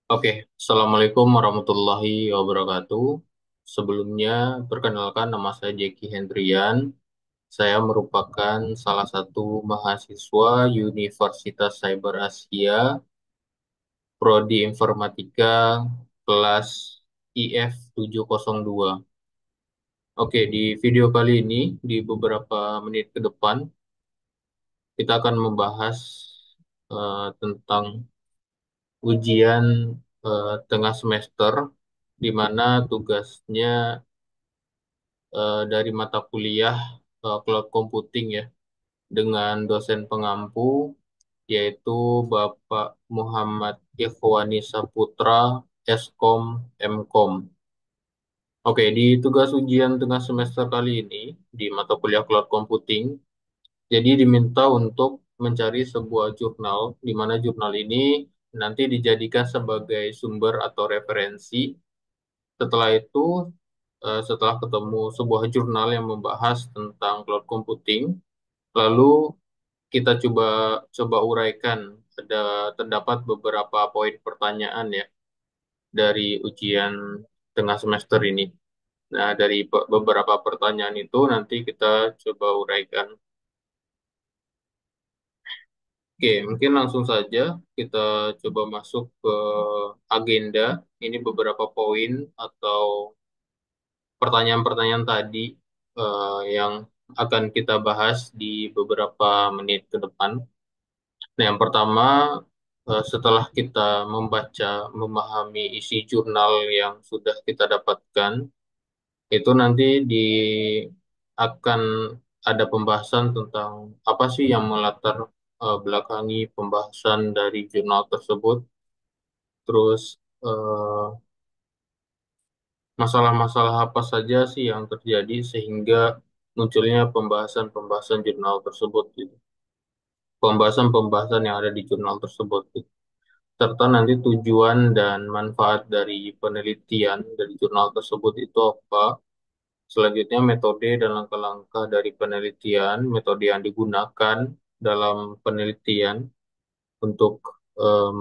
Oke, Assalamualaikum warahmatullahi wabarakatuh. Sebelumnya, perkenalkan nama saya Jeki Hendrian. Saya merupakan salah satu mahasiswa Universitas Cyber Asia, Prodi Informatika, kelas IF 702. Oke, di video kali ini, di beberapa menit ke depan, kita akan membahas tentang ujian tengah semester, di mana tugasnya dari mata kuliah cloud computing ya dengan dosen pengampu yaitu Bapak Muhammad Ikhwani Saputra Eskom Mkom. Oke, di tugas ujian tengah semester kali ini di mata kuliah cloud computing, jadi diminta untuk mencari sebuah jurnal di mana jurnal ini nanti dijadikan sebagai sumber atau referensi. Setelah itu, setelah ketemu sebuah jurnal yang membahas tentang cloud computing, lalu kita coba coba uraikan. Ada terdapat beberapa poin pertanyaan ya dari ujian tengah semester ini. Nah, dari beberapa pertanyaan itu nanti kita coba uraikan. Oke, mungkin langsung saja kita coba masuk ke agenda. Ini beberapa poin atau pertanyaan-pertanyaan tadi yang akan kita bahas di beberapa menit ke depan. Nah, yang pertama, setelah kita membaca, memahami isi jurnal yang sudah kita dapatkan, itu nanti akan ada pembahasan tentang apa sih yang melatar belakangi pembahasan dari jurnal tersebut, terus eh, masalah-masalah apa saja sih yang terjadi sehingga munculnya pembahasan-pembahasan jurnal tersebut gitu. Pembahasan-pembahasan yang ada di jurnal tersebut gitu. Serta nanti tujuan dan manfaat dari penelitian dari jurnal tersebut itu apa. Selanjutnya metode dan langkah-langkah dari penelitian, metode yang digunakan dalam penelitian untuk em,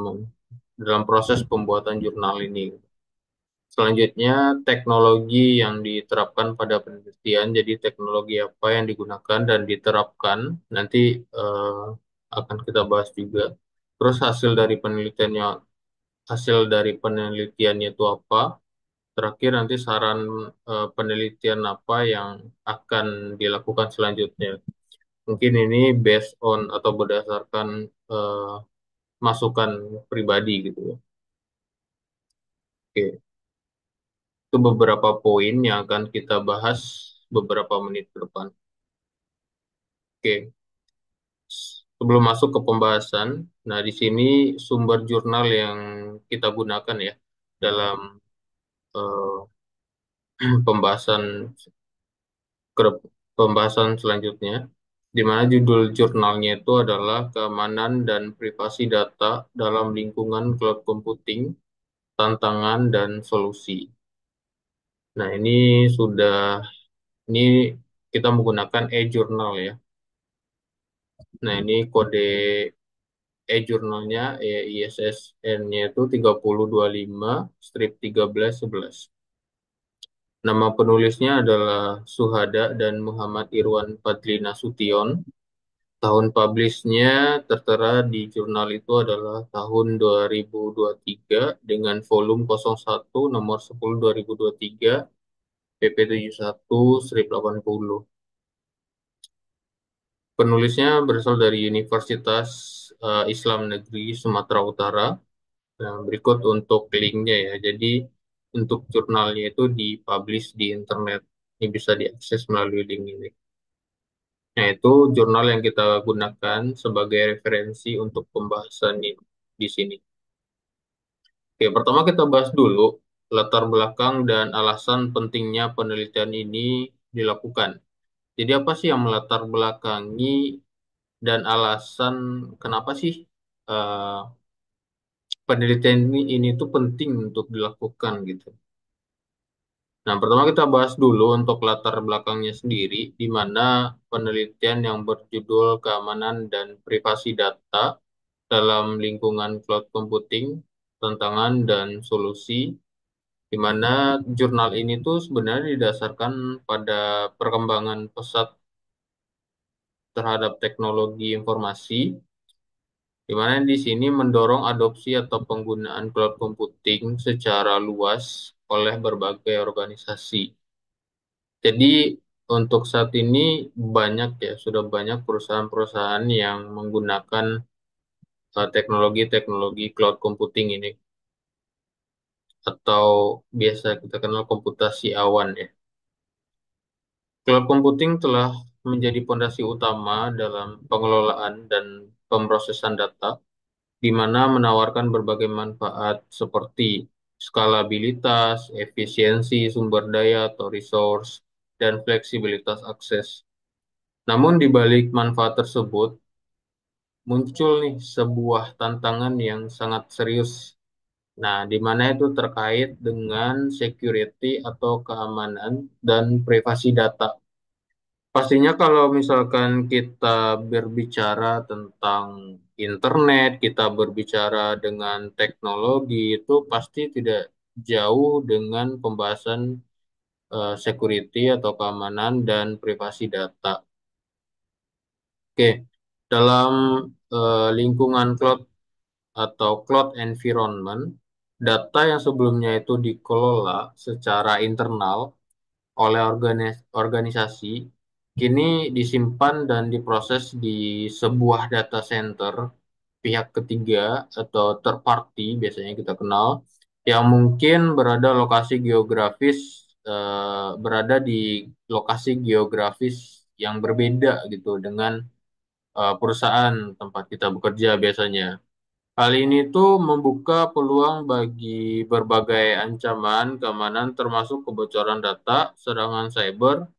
dalam proses pembuatan jurnal ini. Selanjutnya, teknologi yang diterapkan pada penelitian, jadi teknologi apa yang digunakan dan diterapkan, nanti eh, akan kita bahas juga. Terus hasil dari penelitiannya itu apa? Terakhir nanti saran penelitian apa yang akan dilakukan selanjutnya. Mungkin ini based on atau berdasarkan eh, masukan pribadi gitu ya. Oke. Itu beberapa poin yang akan kita bahas beberapa menit ke depan. Oke, sebelum masuk ke pembahasan, nah di sini sumber jurnal yang kita gunakan ya dalam eh, pembahasan pembahasan selanjutnya, di mana judul jurnalnya itu adalah Keamanan dan Privasi Data dalam Lingkungan Cloud Computing, Tantangan dan Solusi. Nah, ini kita menggunakan e-journal ya. Nah, ini kode e-jurnalnya ISSN-nya itu 3025 strip 1311. Nama penulisnya adalah Suhada dan Muhammad Irwan Fadli Nasution. Tahun publishnya tertera di jurnal itu adalah tahun 2023 dengan volume 01 nomor 10 2023 PP 71 strip 80. Penulisnya berasal dari Universitas Islam Negeri Sumatera Utara. Nah, berikut untuk linknya ya. Jadi untuk jurnalnya itu dipublish di internet. Ini bisa diakses melalui link ini. Nah, itu jurnal yang kita gunakan sebagai referensi untuk pembahasan ini di sini. Oke, pertama kita bahas dulu latar belakang dan alasan pentingnya penelitian ini dilakukan. Jadi apa sih yang melatar belakangi dan alasan kenapa sih eh, penelitian ini tuh penting untuk dilakukan gitu. Nah, pertama kita bahas dulu untuk latar belakangnya sendiri, di mana penelitian yang berjudul Keamanan dan Privasi Data dalam Lingkungan Cloud Computing, tantangan dan solusi, di mana jurnal ini tuh sebenarnya didasarkan pada perkembangan pesat terhadap teknologi informasi, di mana di sini mendorong adopsi atau penggunaan cloud computing secara luas oleh berbagai organisasi. Jadi untuk saat ini banyak ya, sudah banyak perusahaan-perusahaan yang menggunakan teknologi-teknologi cloud computing ini, atau biasa kita kenal komputasi awan ya. Cloud computing telah menjadi fondasi utama dalam pengelolaan dan pemrosesan data, di mana menawarkan berbagai manfaat seperti skalabilitas, efisiensi sumber daya atau resource, dan fleksibilitas akses. Namun di balik manfaat tersebut, muncul nih sebuah tantangan yang sangat serius. Nah, di mana itu terkait dengan security atau keamanan dan privasi data. Pastinya kalau misalkan kita berbicara tentang internet, kita berbicara dengan teknologi, itu pasti tidak jauh dengan pembahasan security atau keamanan dan privasi data. Oke, dalam lingkungan cloud atau cloud environment, data yang sebelumnya itu dikelola secara internal oleh organisasi, kini disimpan dan diproses di sebuah data center pihak ketiga atau third party biasanya kita kenal, yang mungkin berada di lokasi geografis yang berbeda gitu dengan perusahaan tempat kita bekerja biasanya. Hal ini tuh membuka peluang bagi berbagai ancaman keamanan termasuk kebocoran data, serangan cyber,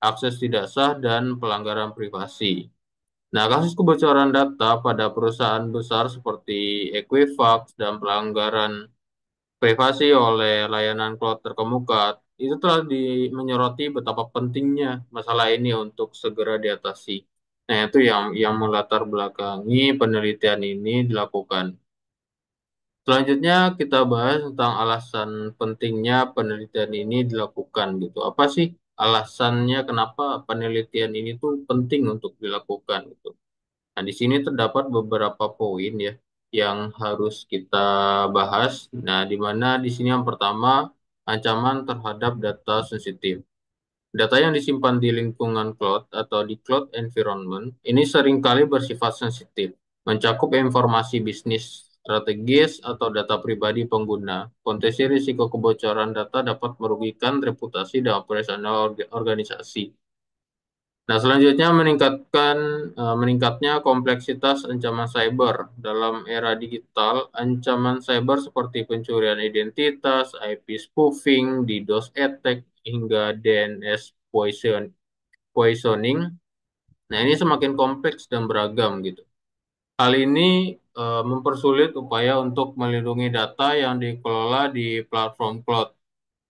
akses tidak sah, dan pelanggaran privasi. Nah, kasus kebocoran data pada perusahaan besar seperti Equifax dan pelanggaran privasi oleh layanan cloud terkemuka itu telah menyoroti betapa pentingnya masalah ini untuk segera diatasi. Nah, itu yang melatar belakangi penelitian ini dilakukan. Selanjutnya kita bahas tentang alasan pentingnya penelitian ini dilakukan gitu. Apa sih alasannya kenapa penelitian ini tuh penting untuk dilakukan gitu. Nah, di sini terdapat beberapa poin ya yang harus kita bahas. Nah, di mana di sini yang pertama ancaman terhadap data sensitif. Data yang disimpan di lingkungan cloud atau di cloud environment ini seringkali bersifat sensitif, mencakup informasi bisnis strategis atau data pribadi pengguna. Potensi risiko kebocoran data dapat merugikan reputasi dan operasional organisasi. Nah, selanjutnya meningkatnya kompleksitas ancaman cyber. Dalam era digital, ancaman cyber seperti pencurian identitas, IP spoofing, DDoS attack, hingga DNS poisoning. Nah, ini semakin kompleks dan beragam gitu. Hal ini mempersulit upaya untuk melindungi data yang dikelola di platform cloud.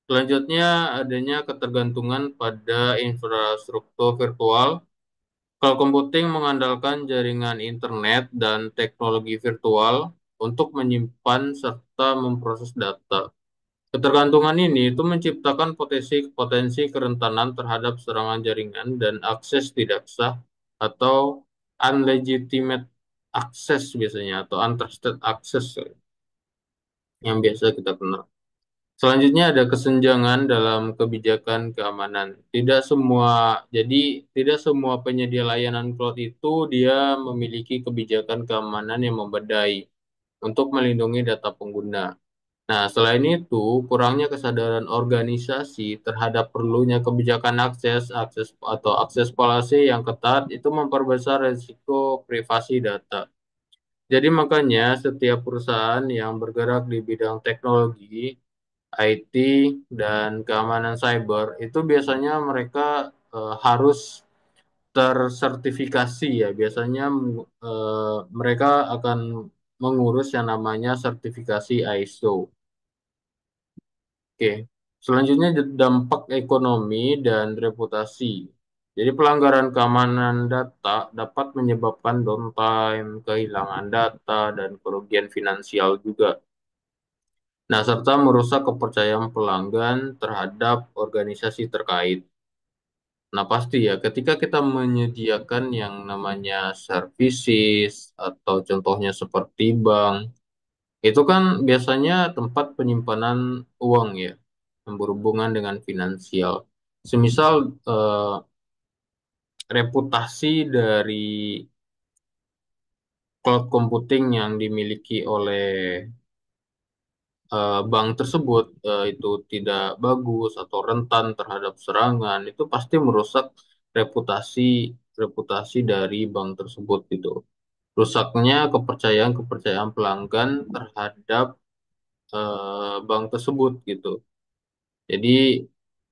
Selanjutnya, adanya ketergantungan pada infrastruktur virtual. Cloud computing mengandalkan jaringan internet dan teknologi virtual untuk menyimpan serta memproses data. Ketergantungan ini itu menciptakan potensi kerentanan terhadap serangan jaringan dan akses tidak sah atau unlegitimate access biasanya atau untrusted access yang biasa kita kenal. Selanjutnya ada kesenjangan dalam kebijakan keamanan. Tidak semua penyedia layanan cloud itu dia memiliki kebijakan keamanan yang memadai untuk melindungi data pengguna. Nah, selain itu, kurangnya kesadaran organisasi terhadap perlunya kebijakan akses polisi yang ketat itu memperbesar risiko privasi data. Jadi makanya setiap perusahaan yang bergerak di bidang teknologi, IT, dan keamanan cyber itu biasanya mereka harus tersertifikasi ya. Biasanya mereka akan mengurus yang namanya sertifikasi ISO. Oke, selanjutnya dampak ekonomi dan reputasi. Jadi pelanggaran keamanan data dapat menyebabkan downtime, kehilangan data, dan kerugian finansial juga. Nah, serta merusak kepercayaan pelanggan terhadap organisasi terkait. Nah, pasti ya, ketika kita menyediakan yang namanya services atau contohnya seperti bank, itu kan biasanya tempat penyimpanan uang ya, yang berhubungan dengan finansial. Semisal reputasi dari cloud computing yang dimiliki oleh bank tersebut itu tidak bagus atau rentan terhadap serangan, itu pasti merusak reputasi reputasi dari bank tersebut gitu. Rusaknya kepercayaan pelanggan terhadap bank tersebut gitu. Jadi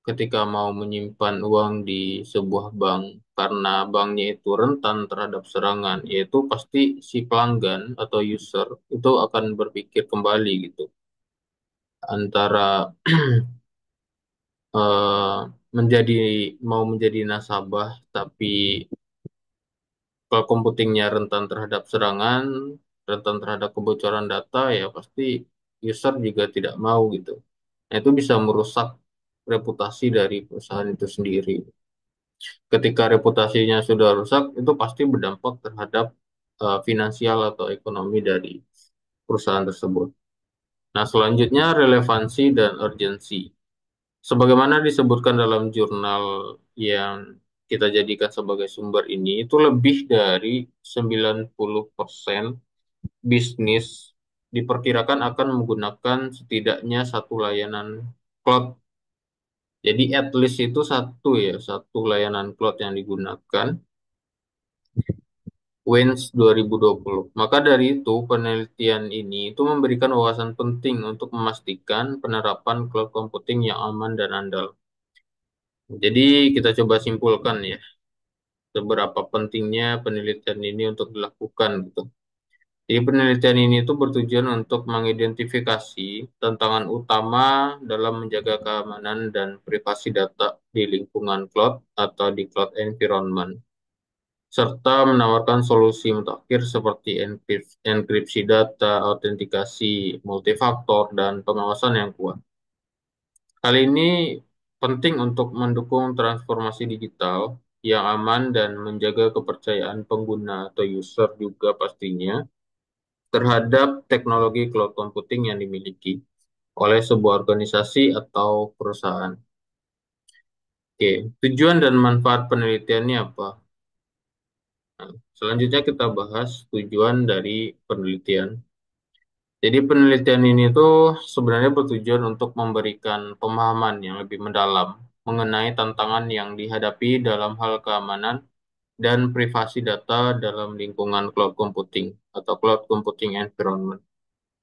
ketika mau menyimpan uang di sebuah bank karena banknya itu rentan terhadap serangan, yaitu pasti si pelanggan atau user itu akan berpikir kembali gitu antara eh, menjadi mau menjadi nasabah tapi kalau computingnya rentan terhadap serangan, rentan terhadap kebocoran data, ya pasti user juga tidak mau gitu. Nah, itu bisa merusak reputasi dari perusahaan itu sendiri. Ketika reputasinya sudah rusak, itu pasti berdampak terhadap finansial atau ekonomi dari perusahaan tersebut. Nah, selanjutnya relevansi dan urgensi. Sebagaimana disebutkan dalam jurnal yang kita jadikan sebagai sumber ini, itu lebih dari 90% bisnis diperkirakan akan menggunakan setidaknya satu layanan cloud. Jadi at least itu satu ya, satu layanan cloud yang digunakan. WINS 2020. Maka dari itu, penelitian ini itu memberikan wawasan penting untuk memastikan penerapan cloud computing yang aman dan andal. Jadi kita coba simpulkan ya, seberapa pentingnya penelitian ini untuk dilakukan gitu. Jadi penelitian ini tuh bertujuan untuk mengidentifikasi tantangan utama dalam menjaga keamanan dan privasi data di lingkungan cloud atau di cloud environment, serta menawarkan solusi mutakhir seperti enkripsi data, autentikasi multifaktor, dan pengawasan yang kuat. Hal ini penting untuk mendukung transformasi digital yang aman dan menjaga kepercayaan pengguna atau user juga pastinya terhadap teknologi cloud computing yang dimiliki oleh sebuah organisasi atau perusahaan. Oke, tujuan dan manfaat penelitiannya apa? Nah, selanjutnya kita bahas tujuan dari penelitian. Jadi penelitian ini tuh sebenarnya bertujuan untuk memberikan pemahaman yang lebih mendalam mengenai tantangan yang dihadapi dalam hal keamanan dan privasi data dalam lingkungan cloud computing atau cloud computing environment.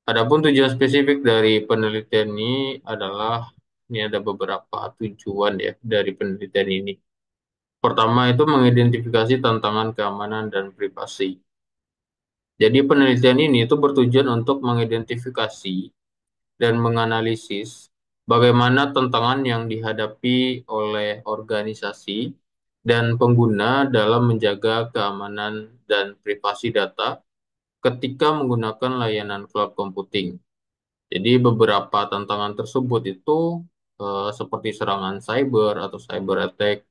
Adapun tujuan spesifik dari penelitian ini adalah ini ada beberapa tujuan ya dari penelitian ini. Pertama itu mengidentifikasi tantangan keamanan dan privasi. Jadi penelitian ini itu bertujuan untuk mengidentifikasi dan menganalisis bagaimana tantangan yang dihadapi oleh organisasi dan pengguna dalam menjaga keamanan dan privasi data ketika menggunakan layanan cloud computing. Jadi beberapa tantangan tersebut itu seperti serangan cyber atau cyber attack,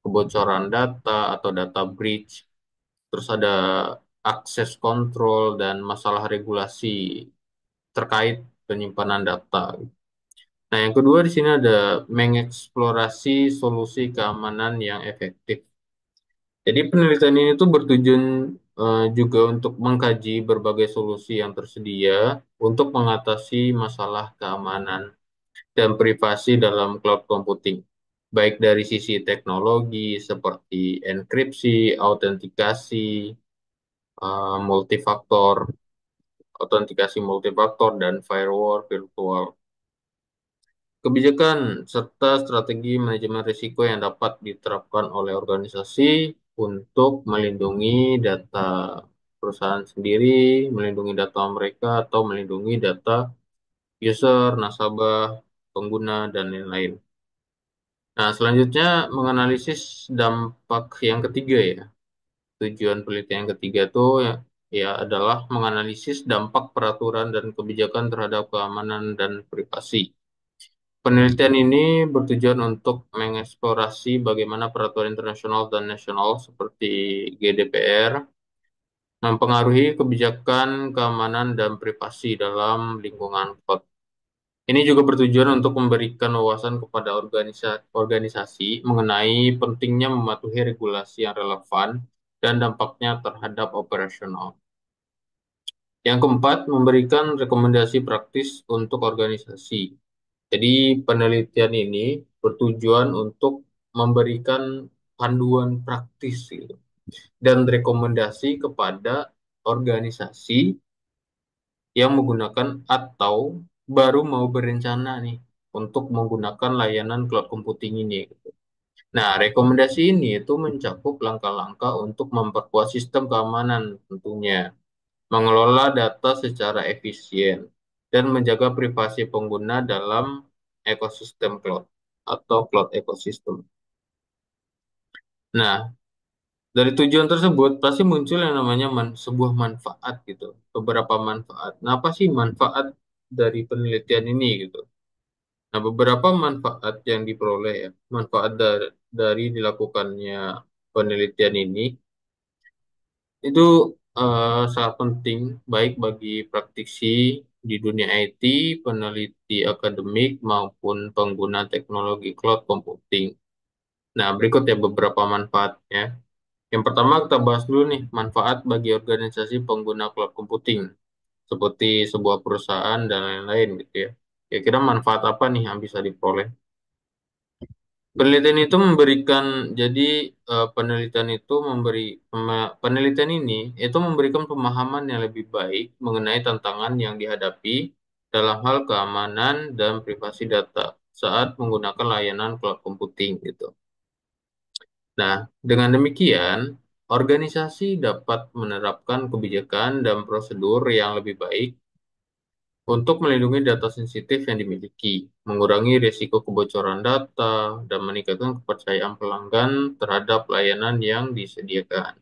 kebocoran data atau data breach, terus ada akses kontrol dan masalah regulasi terkait penyimpanan data. Nah, yang kedua di sini ada mengeksplorasi solusi keamanan yang efektif. Jadi penelitian ini tuh bertujuan juga untuk mengkaji berbagai solusi yang tersedia untuk mengatasi masalah keamanan dan privasi dalam cloud computing, baik dari sisi teknologi seperti enkripsi, autentikasi, multifaktor, dan firewall virtual. Kebijakan serta strategi manajemen risiko yang dapat diterapkan oleh organisasi untuk melindungi data perusahaan sendiri, melindungi data mereka, atau melindungi data user, nasabah, pengguna, dan lain-lain. Nah, selanjutnya menganalisis dampak yang ketiga ya. Tujuan penelitian yang ketiga itu ya, ya adalah menganalisis dampak peraturan dan kebijakan terhadap keamanan dan privasi. Penelitian ini bertujuan untuk mengeksplorasi bagaimana peraturan internasional dan nasional seperti GDPR mempengaruhi kebijakan keamanan dan privasi dalam lingkungan cloud. Ini juga bertujuan untuk memberikan wawasan kepada organisasi mengenai pentingnya mematuhi regulasi yang relevan dan dampaknya terhadap operasional. Yang keempat, memberikan rekomendasi praktis untuk organisasi. Jadi, penelitian ini bertujuan untuk memberikan panduan praktis gitu, dan rekomendasi kepada organisasi yang menggunakan atau baru mau berencana nih untuk menggunakan layanan cloud computing ini, gitu. Nah, rekomendasi ini itu mencakup langkah-langkah untuk memperkuat sistem keamanan tentunya, mengelola data secara efisien, dan menjaga privasi pengguna dalam ekosistem cloud atau cloud ecosystem. Nah, dari tujuan tersebut pasti muncul yang namanya sebuah manfaat gitu, beberapa manfaat. Nah, apa sih manfaat dari penelitian ini gitu? Nah, beberapa manfaat yang diperoleh ya, manfaat dari dilakukannya penelitian ini itu sangat penting baik bagi praktisi di dunia IT, peneliti akademik maupun pengguna teknologi cloud computing. Nah, berikut ya beberapa manfaatnya. Yang pertama kita bahas dulu nih manfaat bagi organisasi pengguna cloud computing seperti sebuah perusahaan dan lain-lain gitu ya. Kira-kira manfaat apa nih yang bisa diperoleh? Penelitian itu memberikan, jadi penelitian itu penelitian ini itu memberikan pemahaman yang lebih baik mengenai tantangan yang dihadapi dalam hal keamanan dan privasi data saat menggunakan layanan cloud computing gitu. Nah, dengan demikian, organisasi dapat menerapkan kebijakan dan prosedur yang lebih baik untuk melindungi data sensitif yang dimiliki, mengurangi risiko kebocoran data, dan meningkatkan kepercayaan pelanggan terhadap layanan yang disediakan.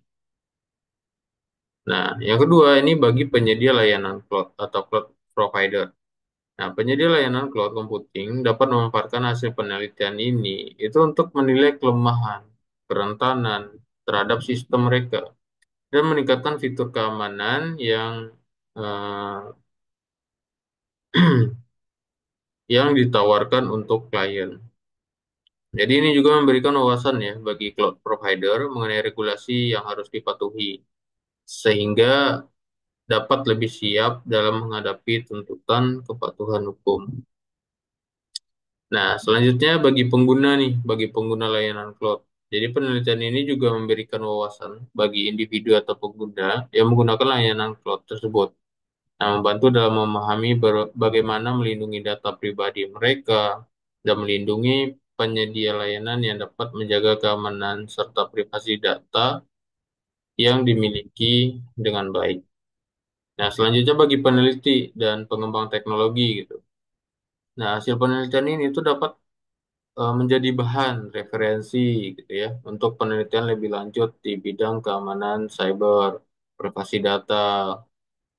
Nah, yang kedua ini bagi penyedia layanan cloud atau cloud provider. Nah, penyedia layanan cloud computing dapat memanfaatkan hasil penelitian ini itu untuk menilai kelemahan, kerentanan terhadap sistem mereka dan meningkatkan fitur keamanan eh, yang ditawarkan untuk klien. Jadi ini juga memberikan wawasan ya bagi cloud provider mengenai regulasi yang harus dipatuhi sehingga dapat lebih siap dalam menghadapi tuntutan kepatuhan hukum. Nah, selanjutnya bagi pengguna nih, bagi pengguna layanan cloud. Jadi penelitian ini juga memberikan wawasan bagi individu atau pengguna yang menggunakan layanan cloud tersebut. Nah, membantu dalam memahami bagaimana melindungi data pribadi mereka dan melindungi penyedia layanan yang dapat menjaga keamanan serta privasi data yang dimiliki dengan baik. Nah, selanjutnya bagi peneliti dan pengembang teknologi gitu. Nah, hasil penelitian ini itu dapat menjadi bahan referensi gitu ya untuk penelitian lebih lanjut di bidang keamanan cyber, privasi data,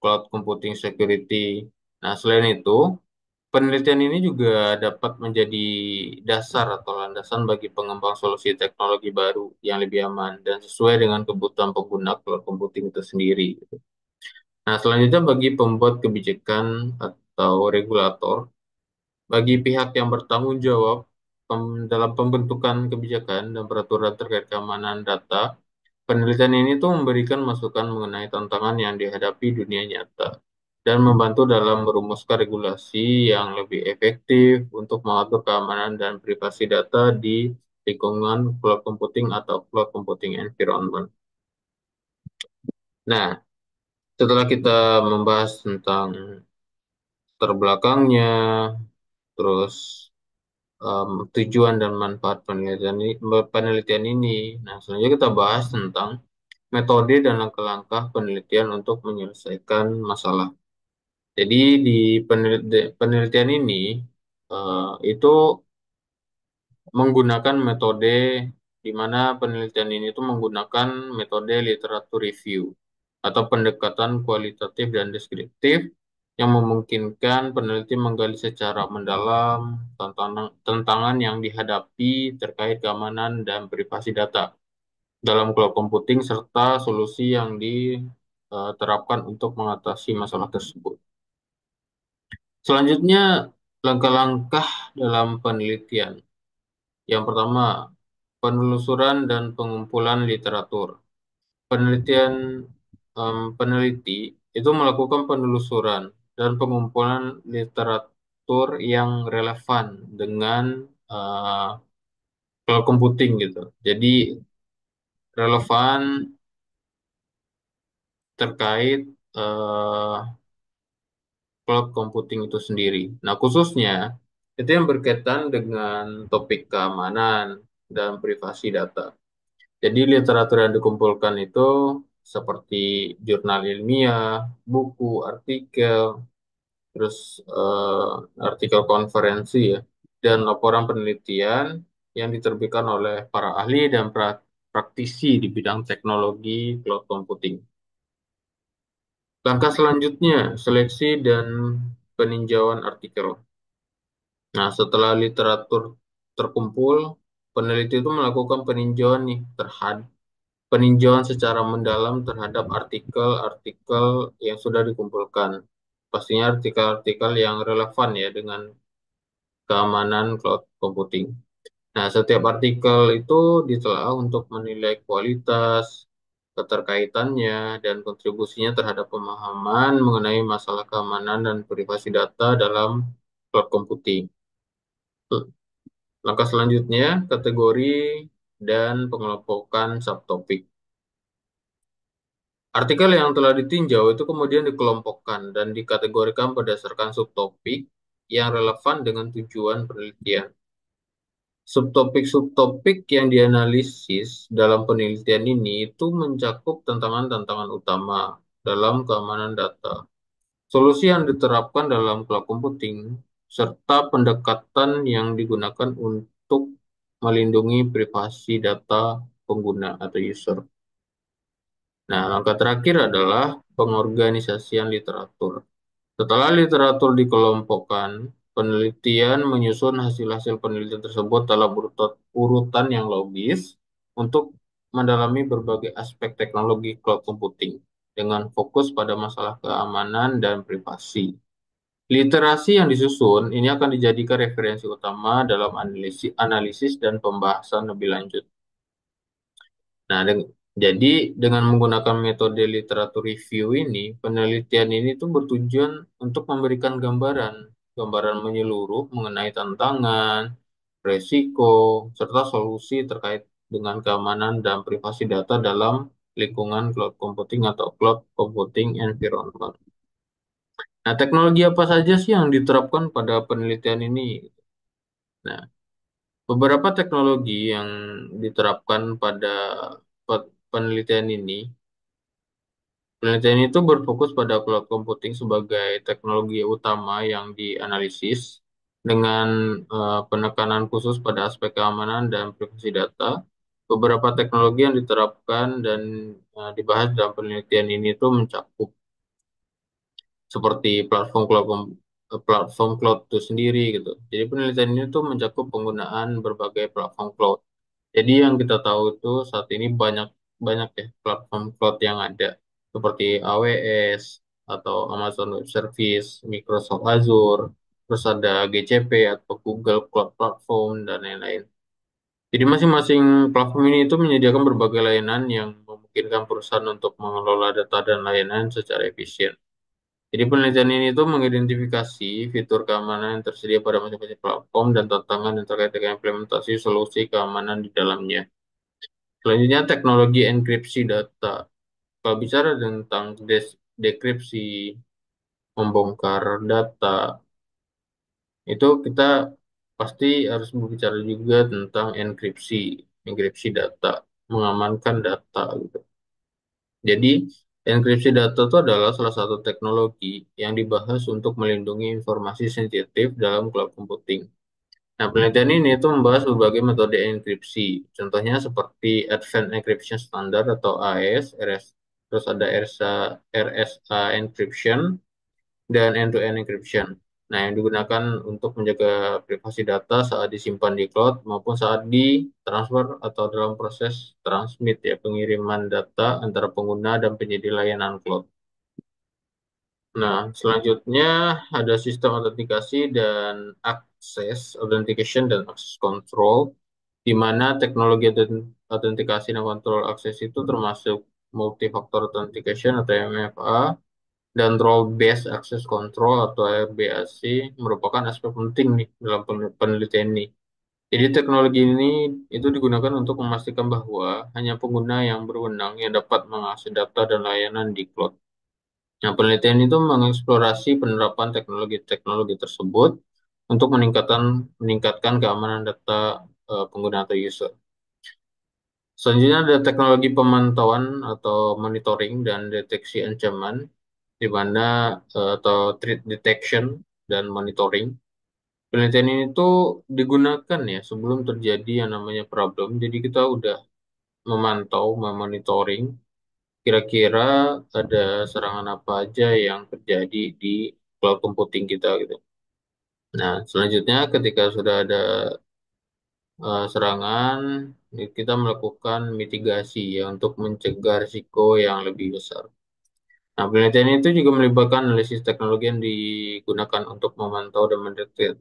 cloud computing security. Nah, selain itu, penelitian ini juga dapat menjadi dasar atau landasan bagi pengembang solusi teknologi baru yang lebih aman dan sesuai dengan kebutuhan pengguna cloud computing itu sendiri, gitu. Nah, selanjutnya bagi pembuat kebijakan atau regulator, bagi pihak yang bertanggung jawab dalam pembentukan kebijakan dan peraturan terkait keamanan data, penelitian ini tuh memberikan masukan mengenai tantangan yang dihadapi dunia nyata dan membantu dalam merumuskan regulasi yang lebih efektif untuk mengatur keamanan dan privasi data di lingkungan cloud computing atau cloud computing environment. Nah, setelah kita membahas tentang terbelakangnya, terus tujuan dan manfaat penelitian ini. Nah, selanjutnya kita bahas tentang metode dan langkah-langkah penelitian untuk menyelesaikan masalah. Jadi di penelitian ini itu menggunakan metode di mana penelitian ini itu menggunakan metode literatur review. atau pendekatan kualitatif dan deskriptif yang memungkinkan peneliti menggali secara mendalam tantangan yang dihadapi terkait keamanan dan privasi data dalam cloud computing serta solusi yang diterapkan untuk mengatasi masalah tersebut. Selanjutnya, langkah-langkah dalam penelitian. Yang pertama, penelusuran dan pengumpulan literatur. Peneliti itu melakukan penelusuran dan pengumpulan literatur yang relevan dengan uh, cloud computing gitu. Jadi relevan terkait uh, cloud computing itu sendiri. Nah, khususnya itu yang berkaitan dengan topik keamanan dan privasi data. Jadi literatur yang dikumpulkan itu seperti jurnal ilmiah, buku, artikel, terus artikel konferensi ya, dan laporan penelitian yang diterbitkan oleh para ahli dan praktisi di bidang teknologi cloud computing. Langkah selanjutnya, seleksi dan peninjauan artikel. Nah, setelah literatur terkumpul, peneliti itu melakukan peninjauan secara mendalam terhadap artikel-artikel yang sudah dikumpulkan. Pastinya artikel-artikel yang relevan ya dengan keamanan cloud computing. Nah, setiap artikel itu ditelaah untuk menilai kualitas, keterkaitannya, dan kontribusinya terhadap pemahaman mengenai masalah keamanan dan privasi data dalam cloud computing. Langkah selanjutnya, kategori dan pengelompokan subtopik. Artikel yang telah ditinjau itu kemudian dikelompokkan dan dikategorikan berdasarkan subtopik yang relevan dengan tujuan penelitian. Subtopik-subtopik yang dianalisis dalam penelitian ini itu mencakup tantangan-tantangan utama dalam keamanan data, solusi yang diterapkan dalam cloud computing, serta pendekatan yang digunakan untuk melindungi privasi data pengguna atau user. Nah, langkah terakhir adalah pengorganisasian literatur. Setelah literatur dikelompokkan, penelitian menyusun hasil-hasil penelitian tersebut dalam urutan yang logis untuk mendalami berbagai aspek teknologi cloud computing dengan fokus pada masalah keamanan dan privasi. Literasi yang disusun ini akan dijadikan referensi utama dalam analisis dan pembahasan lebih lanjut. Nah, jadi dengan menggunakan metode literatur review ini, penelitian ini tuh bertujuan untuk memberikan gambaran menyeluruh mengenai tantangan, resiko, serta solusi terkait dengan keamanan dan privasi data dalam lingkungan cloud computing atau cloud computing environment. Nah, teknologi apa saja sih yang diterapkan pada penelitian ini? Nah, beberapa teknologi yang diterapkan pada penelitian ini. Penelitian itu berfokus pada cloud computing sebagai teknologi utama yang dianalisis dengan penekanan khusus pada aspek keamanan dan privasi data. Beberapa teknologi yang diterapkan dan dibahas dalam penelitian ini itu mencakup seperti platform cloud itu sendiri gitu. Jadi penelitian ini tuh mencakup penggunaan berbagai platform cloud. Jadi yang kita tahu itu saat ini banyak banyak ya platform cloud yang ada seperti AWS atau Amazon Web Service, Microsoft Azure, terus ada GCP atau Google Cloud Platform dan lain-lain. Jadi masing-masing platform ini itu menyediakan berbagai layanan yang memungkinkan perusahaan untuk mengelola data dan layanan secara efisien. Jadi penelitian ini tuh mengidentifikasi fitur keamanan yang tersedia pada masing-masing platform dan tantangan yang terkait dengan implementasi solusi keamanan di dalamnya. Selanjutnya teknologi enkripsi data. Kalau bicara tentang dekripsi, membongkar data, itu kita pasti harus berbicara juga tentang enkripsi data, mengamankan data gitu. Jadi, enkripsi data itu adalah salah satu teknologi yang dibahas untuk melindungi informasi sensitif dalam cloud computing. Nah, penelitian ini itu membahas berbagai metode enkripsi. Contohnya seperti Advanced Encryption Standard atau AES, terus ada RSA encryption, dan end-to-end encryption. Nah, yang digunakan untuk menjaga privasi data saat disimpan di cloud maupun saat ditransfer atau dalam proses transmit ya, pengiriman data antara pengguna dan penyedia layanan cloud. Nah, selanjutnya ada sistem autentikasi dan akses, authentication dan access control, di mana teknologi autentikasi dan kontrol akses itu termasuk multi-factor authentication atau MFA, dan role-based access control atau RBAC merupakan aspek penting nih dalam penelitian ini. Jadi teknologi ini itu digunakan untuk memastikan bahwa hanya pengguna yang berwenang yang dapat mengakses data dan layanan di cloud. Nah, penelitian itu mengeksplorasi penerapan teknologi-teknologi tersebut untuk meningkatkan keamanan data pengguna atau user. Selanjutnya ada teknologi pemantauan atau monitoring dan deteksi ancaman, di mana atau threat detection dan monitoring. Penelitian ini tuh digunakan ya sebelum terjadi yang namanya problem. Jadi kita udah memantau, memonitoring kira-kira ada serangan apa aja yang terjadi di cloud computing kita gitu. Nah, selanjutnya ketika sudah ada serangan, kita melakukan mitigasi ya untuk mencegah risiko yang lebih besar. Nah, penelitian itu juga melibatkan analisis teknologi yang digunakan untuk memantau dan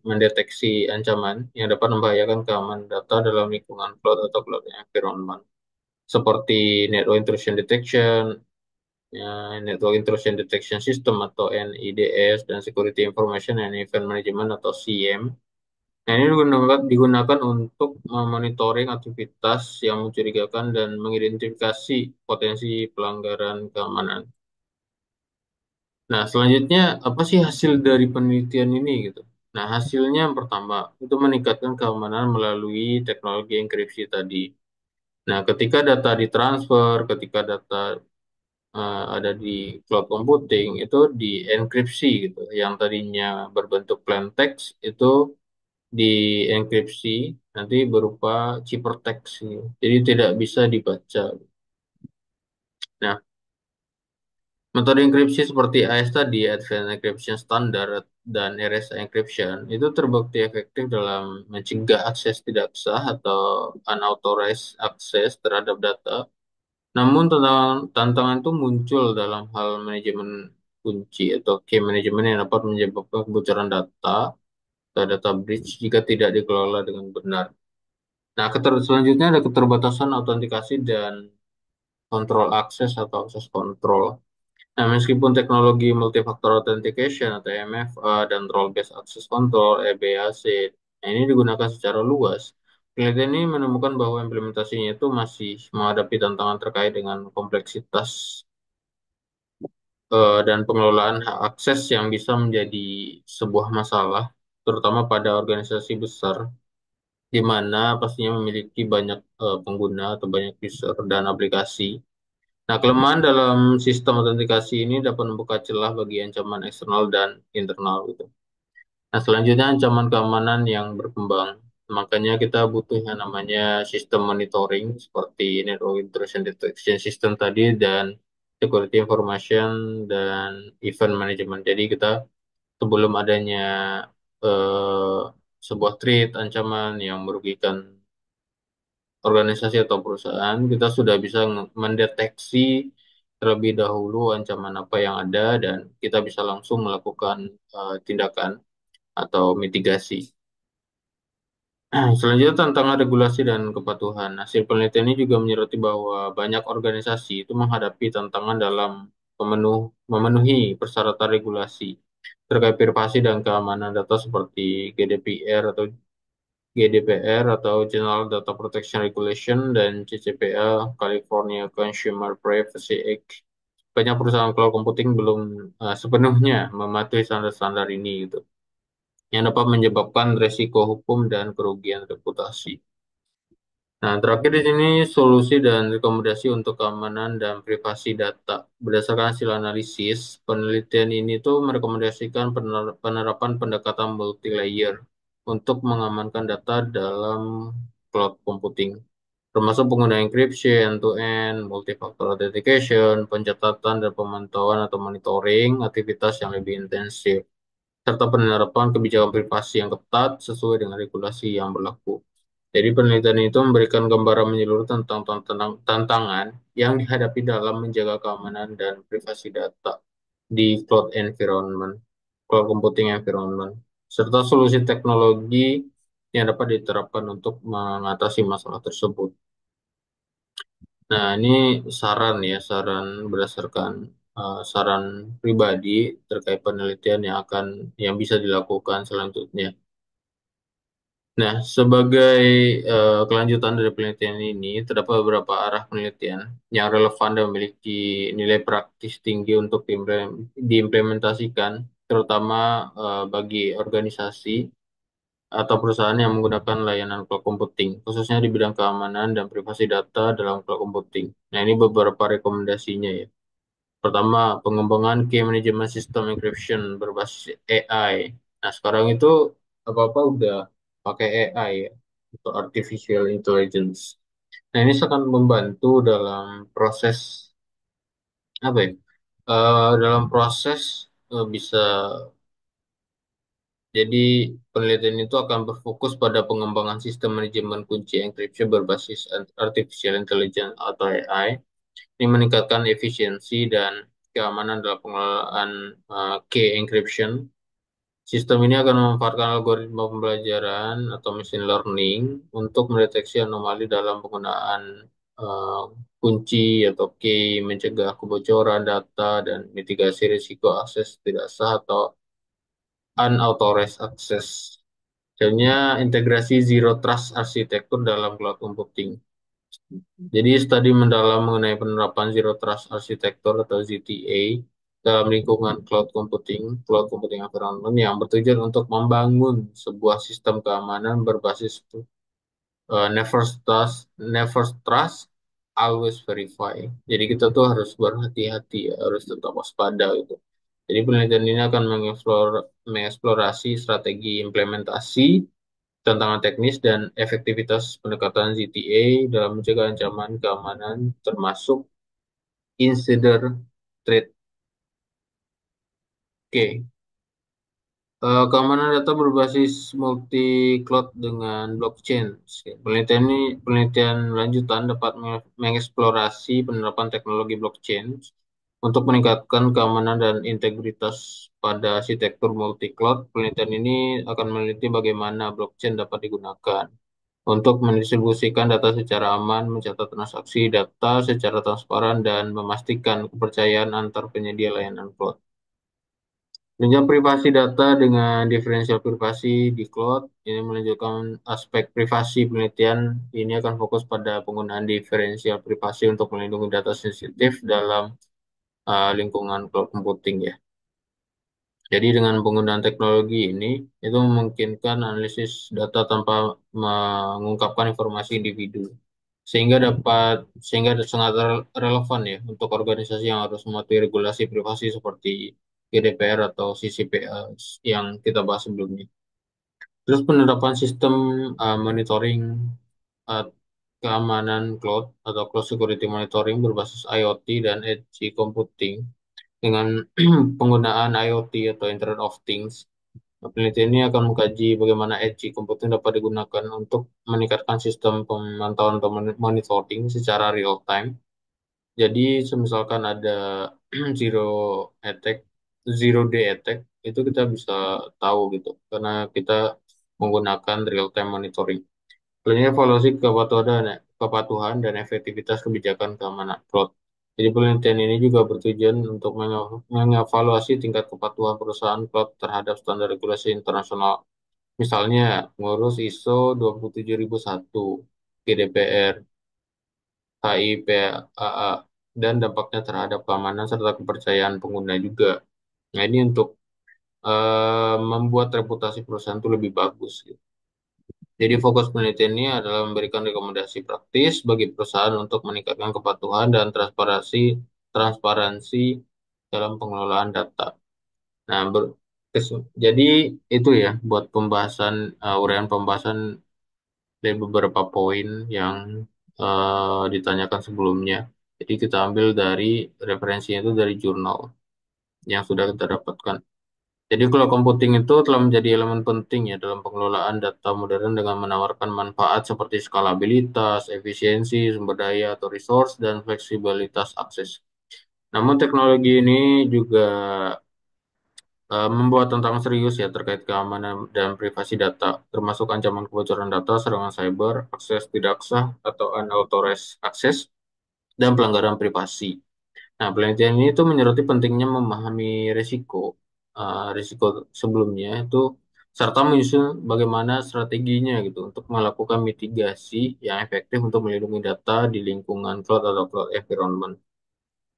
mendeteksi ancaman yang dapat membahayakan keamanan data dalam lingkungan cloud atau cloud environment, seperti network intrusion detection, ya, network intrusion detection system atau NIDS, dan security information and event management atau CIEM. Nah, ini digunakan untuk memonitoring aktivitas yang mencurigakan dan mengidentifikasi potensi pelanggaran keamanan. Nah, selanjutnya apa sih hasil dari penelitian ini gitu? Nah, hasilnya yang pertama itu meningkatkan keamanan melalui teknologi enkripsi tadi. Nah, ketika data ditransfer, ketika data ada di cloud computing itu dienkripsi gitu. Yang tadinya berbentuk plain text itu dienkripsi nanti berupa ciphertext gitu. Jadi tidak bisa dibaca. Nah, metode enkripsi seperti AES tadi, Advanced Encryption Standard, dan RSA Encryption, itu terbukti efektif dalam mencegah akses tidak sah atau unauthorized access terhadap data. Namun tantangan itu muncul dalam hal manajemen kunci atau key management yang dapat menyebabkan kebocoran data atau data breach jika tidak dikelola dengan benar. Nah, selanjutnya ada keterbatasan autentikasi dan kontrol akses atau akses kontrol. Nah, meskipun teknologi multifactor authentication atau MFA dan role-based access control (RBAC) ini digunakan secara luas, penelitian ini menemukan bahwa implementasinya itu masih menghadapi tantangan terkait dengan kompleksitas dan pengelolaan hak akses yang bisa menjadi sebuah masalah, terutama pada organisasi besar, di mana pastinya memiliki banyak pengguna atau banyak user dan aplikasi. Nah, kelemahan dalam sistem autentikasi ini dapat membuka celah bagi ancaman eksternal dan internal gitu. Nah, selanjutnya ancaman keamanan yang berkembang. Makanya kita butuh yang namanya sistem monitoring seperti network intrusion detection system tadi dan security information dan event management. Jadi kita sebelum adanya eh, sebuah threat, ancaman yang merugikan organisasi atau perusahaan, kita sudah bisa mendeteksi terlebih dahulu ancaman apa yang ada dan kita bisa langsung melakukan tindakan atau mitigasi. Selanjutnya tantangan regulasi dan kepatuhan. Hasil penelitian ini juga menyoroti bahwa banyak organisasi itu menghadapi tantangan dalam memenuhi persyaratan regulasi terkait privasi dan keamanan data seperti GDPR atau General Data Protection Regulation dan CCPA California Consumer Privacy Act. Banyak perusahaan cloud computing belum sepenuhnya mematuhi standar-standar ini gitu, yang dapat menyebabkan resiko hukum dan kerugian reputasi. Nah, terakhir di sini solusi dan rekomendasi untuk keamanan dan privasi data. Berdasarkan hasil analisis, penelitian ini tuh merekomendasikan penerapan pendekatan multi-layer untuk mengamankan data dalam cloud computing. termasuk penggunaan enkripsi, end-to-end, multi-factor authentication, pencatatan dan pemantauan atau monitoring aktivitas yang lebih intensif, serta penerapan kebijakan privasi yang ketat sesuai dengan regulasi yang berlaku. Jadi penelitian itu memberikan gambaran menyeluruh tentang tantangan yang dihadapi dalam menjaga keamanan dan privasi data di cloud computing environment, serta solusi teknologi yang dapat diterapkan untuk mengatasi masalah tersebut. Nah, ini saran ya, saran berdasarkan saran pribadi terkait penelitian yang bisa dilakukan selanjutnya. Nah, sebagai kelanjutan dari penelitian ini, terdapat beberapa arah penelitian yang relevan dan memiliki nilai praktis tinggi untuk diimplementasikan, terutama bagi organisasi atau perusahaan yang menggunakan layanan cloud computing, khususnya di bidang keamanan dan privasi data dalam cloud computing. Nah, ini beberapa rekomendasinya ya. Pertama, pengembangan key management system encryption berbasis AI. Nah, sekarang itu apa-apa udah pakai AI ya, atau artificial intelligence. Nah, ini sangat membantu dalam proses apa ya? Dalam proses bisa jadi penelitian itu akan berfokus pada pengembangan sistem manajemen kunci enkripsi berbasis artificial intelligence atau AI. Ini meningkatkan efisiensi dan keamanan dalam pengelolaan key encryption. Sistem ini akan memanfaatkan algoritma pembelajaran atau machine learning untuk mendeteksi anomali dalam penggunaan uh, kunci atau key, mencegah kebocoran data, dan mitigasi risiko akses tidak sah atau unauthorized access. Contohnya integrasi Zero Trust arsitektur dalam cloud computing. Jadi studi mendalam mengenai penerapan Zero Trust Architecture atau ZTA dalam lingkungan cloud computing environment yang bertujuan untuk membangun sebuah sistem keamanan berbasis never trust, always verify. Jadi kita tuh harus berhati-hati ya, harus tetap waspada gitu. Jadi penelitian ini akan mengeksplorasi strategi implementasi, tantangan teknis dan efektivitas pendekatan ZTA dalam mencegah ancaman keamanan termasuk insider threat. Oke, keamanan data berbasis multi cloud dengan blockchain. Penelitian lanjutan dapat mengeksplorasi penerapan teknologi blockchain untuk meningkatkan keamanan dan integritas pada arsitektur multi cloud. Penelitian ini akan meneliti bagaimana blockchain dapat digunakan untuk mendistribusikan data secara aman, mencatat transaksi data secara transparan, dan memastikan kepercayaan antar penyedia layanan cloud. Penunjang privasi data dengan diferensial privasi di cloud ini menunjukkan aspek privasi penelitian ini akan fokus pada penggunaan diferensial privasi untuk melindungi data sensitif dalam lingkungan cloud computing ya. Jadi dengan penggunaan teknologi ini itu memungkinkan analisis data tanpa mengungkapkan informasi individu sehingga sangat relevan ya untuk organisasi yang harus mematuhi regulasi privasi seperti GDPR atau CCPA yang kita bahas sebelumnya. Terus penerapan sistem monitoring uh, keamanan cloud atau cloud security monitoring berbasis IoT dan edge computing dengan penggunaan IoT atau Internet of Things. Penelitian ini akan mengkaji bagaimana edge computing dapat digunakan untuk meningkatkan sistem pemantauan atau monitoring secara real time. Jadi, misalkan ada zero attack, zero day attack, itu kita bisa tahu gitu, karena kita menggunakan real time monitoring. Selanjutnya evaluasi kepatuhan dan efektivitas kebijakan keamanan cloud. Jadi penelitian ini juga bertujuan untuk mengevaluasi tingkat kepatuhan perusahaan cloud terhadap standar regulasi internasional. Misalnya, ngurus ISO 27001, GDPR, HIPAA, dan dampaknya terhadap keamanan serta kepercayaan pengguna juga. Nah, ini untuk membuat reputasi perusahaan itu lebih bagus, gitu. Jadi fokus penelitian ini adalah memberikan rekomendasi praktis bagi perusahaan untuk meningkatkan kepatuhan dan transparansi dalam pengelolaan data. Nah, jadi itu ya buat uraian pembahasan dari beberapa poin yang ditanyakan sebelumnya. Jadi kita ambil dari referensinya itu dari jurnal yang sudah kita dapatkan. Jadi cloud computing itu telah menjadi elemen penting ya dalam pengelolaan data modern dengan menawarkan manfaat seperti skalabilitas, efisiensi, sumber daya atau resource, dan fleksibilitas akses. Namun teknologi ini juga membawa tantangan serius ya terkait keamanan dan privasi data, termasuk ancaman kebocoran data, serangan cyber, akses tidak sah atau unauthorized access, dan pelanggaran privasi. Nah, penelitian ini tuh menyoroti pentingnya memahami risiko sebelumnya itu, serta menyusun bagaimana strateginya gitu untuk melakukan mitigasi yang efektif untuk melindungi data di lingkungan cloud atau cloud environment.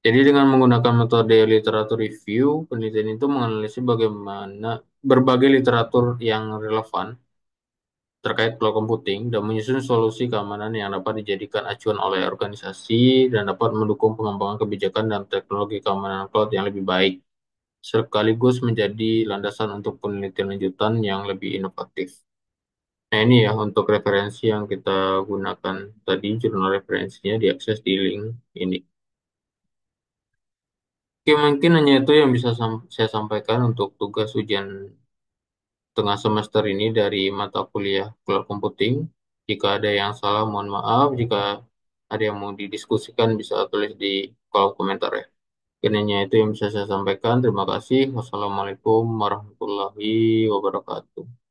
Jadi dengan menggunakan metode literatur review, penelitian itu menganalisis bagaimana berbagai literatur yang relevan terkait cloud computing dan menyusun solusi keamanan yang dapat dijadikan acuan oleh organisasi dan dapat mendukung pengembangan kebijakan dan teknologi keamanan cloud yang lebih baik, sekaligus menjadi landasan untuk penelitian lanjutan yang lebih inovatif. Nah ini ya untuk referensi yang kita gunakan tadi, jurnal referensinya diakses di link ini. Oke, mungkin hanya itu yang bisa saya sampaikan untuk tugas ujian tengah semester ini dari mata kuliah Cloud Computing. Jika ada yang salah, mohon maaf. Jika ada yang mau didiskusikan, bisa tulis di kolom komentar ya. Mungkin hanya itu yang bisa saya sampaikan. Terima kasih. Wassalamualaikum warahmatullahi wabarakatuh.